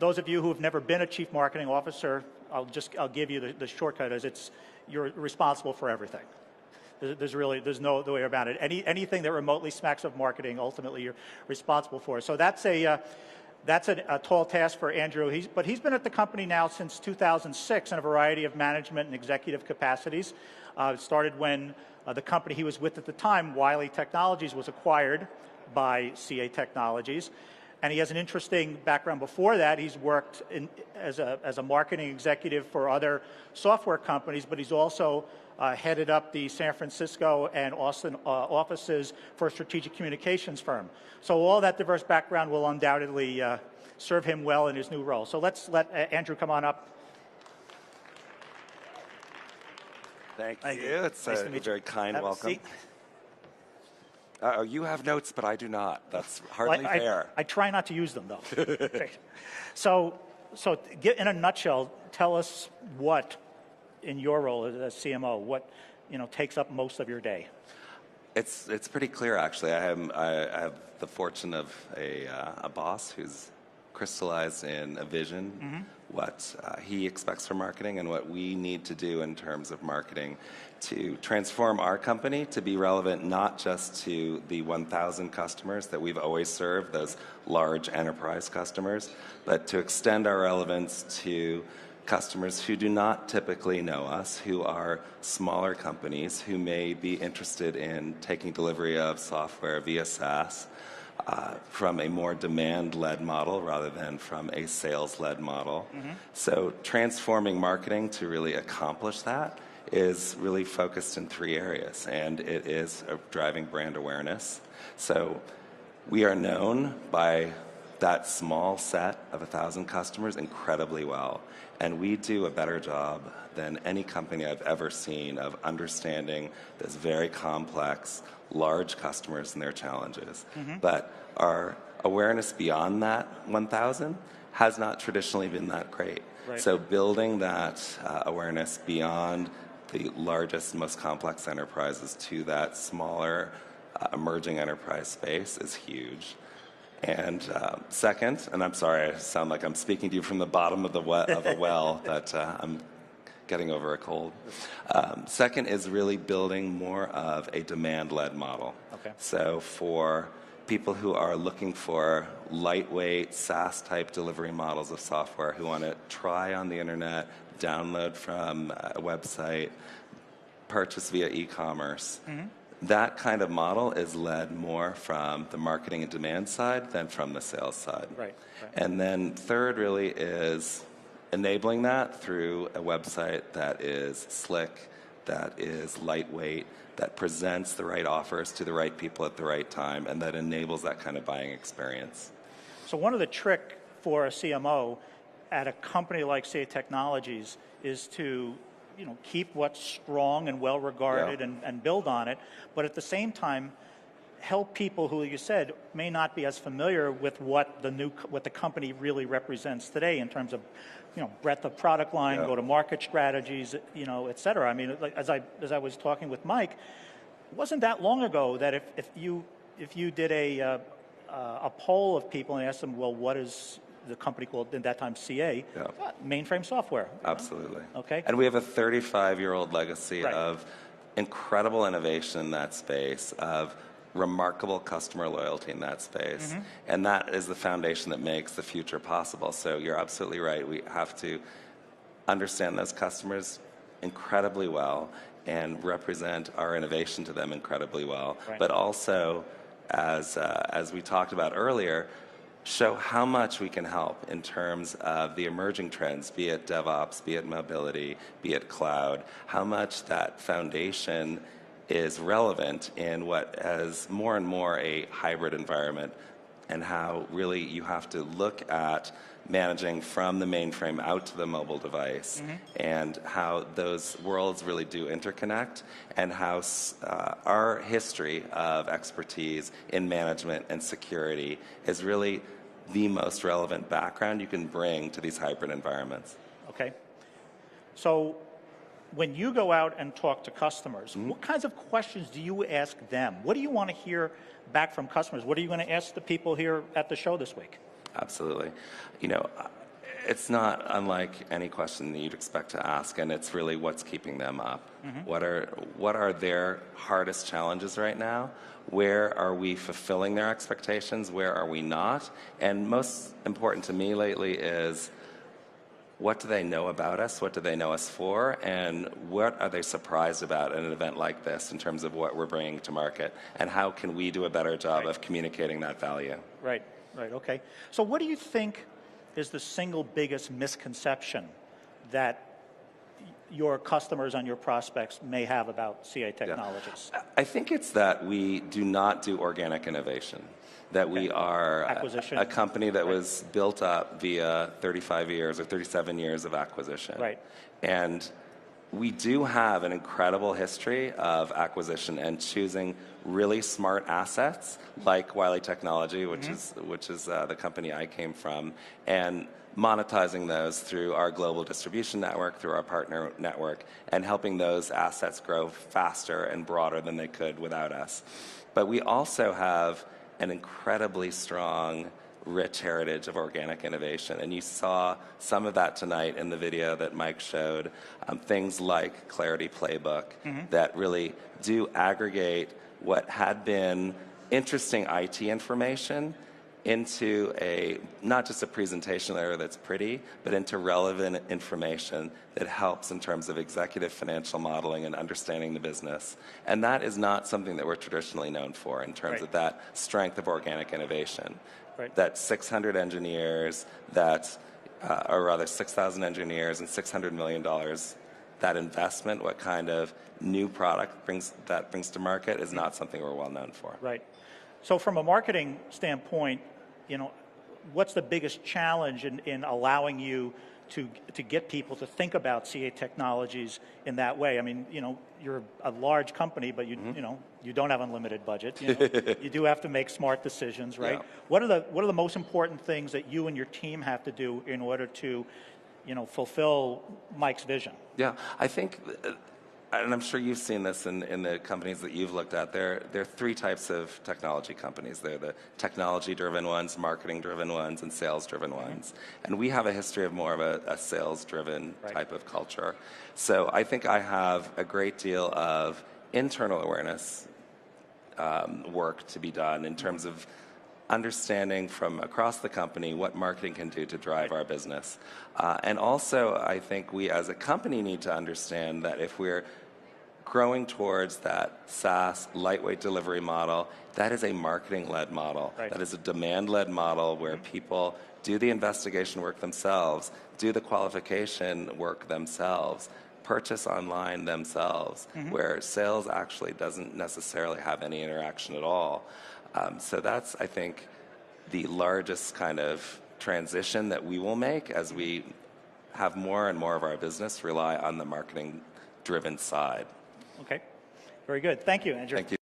those of you who have never been a chief marketing officer, I'll give you the shortcut is you're responsible for everything. There's no other way about it. Anything that remotely smacks of marketing, ultimately you're responsible for. So that's a tall task for Andrew. But he's been at the company now since 2006 in a variety of management and executive capacities. It started when the company he was with at the time, Wiley Technologies, was acquired by CA Technologies. And he has an interesting background before that. He's worked as a marketing executive for other software companies, but he's also headed up the San Francisco and Austin offices for a strategic communications firm. So all that diverse background will undoubtedly serve him well in his new role. So let's let Andrew come on up. Thank you. It's a very kind welcome. You have notes, but I do not. That's hardly fair. I try not to use them, though. So in a nutshell, tell us what, in your role as CMO, what takes up most of your day. It's pretty clear, actually. I have the fortune of a boss who's crystallized in a vision, what he expects from marketing and what we need to do in terms of marketing to transform our company to be relevant not just to the 1,000 customers that we've always served, those large enterprise customers, but to extend our relevance to customers who do not typically know us, who are smaller companies, who may be interested in taking delivery of software via SaaS, from a more demand-led model rather than from a sales-led model. So transforming marketing to really accomplish that is really focused in 3 areas, and it is driving brand awareness. So we are known by that small set of 1,000 customers incredibly well, and we do a better job than any company I've ever seen of understanding this very complex, large customers and their challenges. But our awareness beyond that 1,000 has not traditionally been that great. So building that awareness beyond the largest, most complex enterprises to that smaller, emerging enterprise space is huge. And second, and I'm sorry, I sound like I'm speaking to you from the bottom of a well, but I'm getting over a cold. Second is really building more of a demand-led model. So for people who are looking for lightweight SaaS-type delivery models of software, who want to try on the internet, download from a website, purchase via e-commerce, that kind of model is led more from the marketing and demand side than from the sales side. And then third really is enabling that through a website that is slick, that is lightweight, that presents the right offers to the right people at the right time, and that enables that kind of buying experience. So one of the trick for a CMO at a company like CA Technologies is to keep what's strong and well regarded and build on it, but at the same time help people who, you said, may not be as familiar with what the company really represents today in terms of breadth of product line, go-to-market strategies, et cetera. I mean, like, as I was talking with Mike, it wasn't that long ago that if you did a poll of people and asked them, well, what is the company called, in that time, CA, mainframe software. Absolutely. Okay. And we have a 35-year-old legacy of incredible innovation in that space, of remarkable customer loyalty in that space. And that is the foundation that makes the future possible. So you're absolutely right. We have to understand those customers incredibly well and represent our innovation to them incredibly well. But also, as we talked about earlier, show how much we can help in terms of the emerging trends, be it DevOps, be it mobility, be it cloud, how much that foundation is relevant in what is more and more a hybrid environment, and how really you have to look at managing from the mainframe out to the mobile device, and how those worlds really do interconnect, and how our history of expertise in management and security is really the most relevant background you can bring to these hybrid environments. Okay. So when you go out and talk to customers, what kinds of questions do you ask them? What do you want to hear back from customers? What are you going to ask the people here at the show this week? Absolutely. It's not unlike any question that you'd expect to ask, and it's really what's keeping them up. What are their hardest challenges right now? Where are we fulfilling their expectations? Where are we not? And most important to me lately is, what do they know about us? What do they know us for? And what are they surprised about in an event like this in terms of what we're bringing to market? And how can we do a better job of communicating that value? Right, okay. So what do you think is the single biggest misconception that your customers and your prospects may have about CA Technologies? Yeah. I think it's that we do not do organic innovation, that we are a company that was built up via 35 years or 37 years of acquisition. Right. And we do have an incredible history of acquisition and choosing really smart assets like Wiley Technology, which is the company I came from, and monetizing those through our global distribution network, through our partner network, and helping those assets grow faster and broader than they could without us. But we also have an incredibly strong, rich heritage of organic innovation. And you saw some of that tonight in the video that Mike showed, things like Clarity Playbook that really do aggregate what had been interesting IT information into not just a presentation layer that's pretty, but into relevant information that helps in terms of executive financial modeling and understanding the business. And that is not something that we're traditionally known for in terms of that strength of organic innovation. That 600 engineers, or rather 6,000 engineers and $600 million, that investment, what kind of new product brings to market, is not something we're well known for. Right. So from a marketing standpoint, what's the biggest challenge in allowing you to get people to think about CA Technologies in that way? I mean, you're a large company, but you don't have unlimited budget. You do have to make smart decisions, right? Yeah. What are the most important things that you and your team have to do in order to, fulfill Mike's vision? Yeah, I think, and I'm sure you've seen this in the companies that you've looked at, there are three types of technology companies. They're the technology-driven ones, marketing-driven ones, and sales-driven ones. And we have a history of more of a sales-driven type of culture. So I think I have a great deal of internal awareness work to be done in terms of understanding from across the company what marketing can do to drive our business. And also, I think we as a company need to understand that if we're growing towards that SaaS lightweight delivery model, that is a marketing-led model. That is a demand-led model where people do the investigation work themselves, do the qualification work themselves, purchase online themselves, where sales actually doesn't necessarily have any interaction at all. So that's, I think, the largest kind of transition that we will make as we have more and more of our business rely on the marketing-driven side. Okay, very good. Thank you, Andrew. Thank you.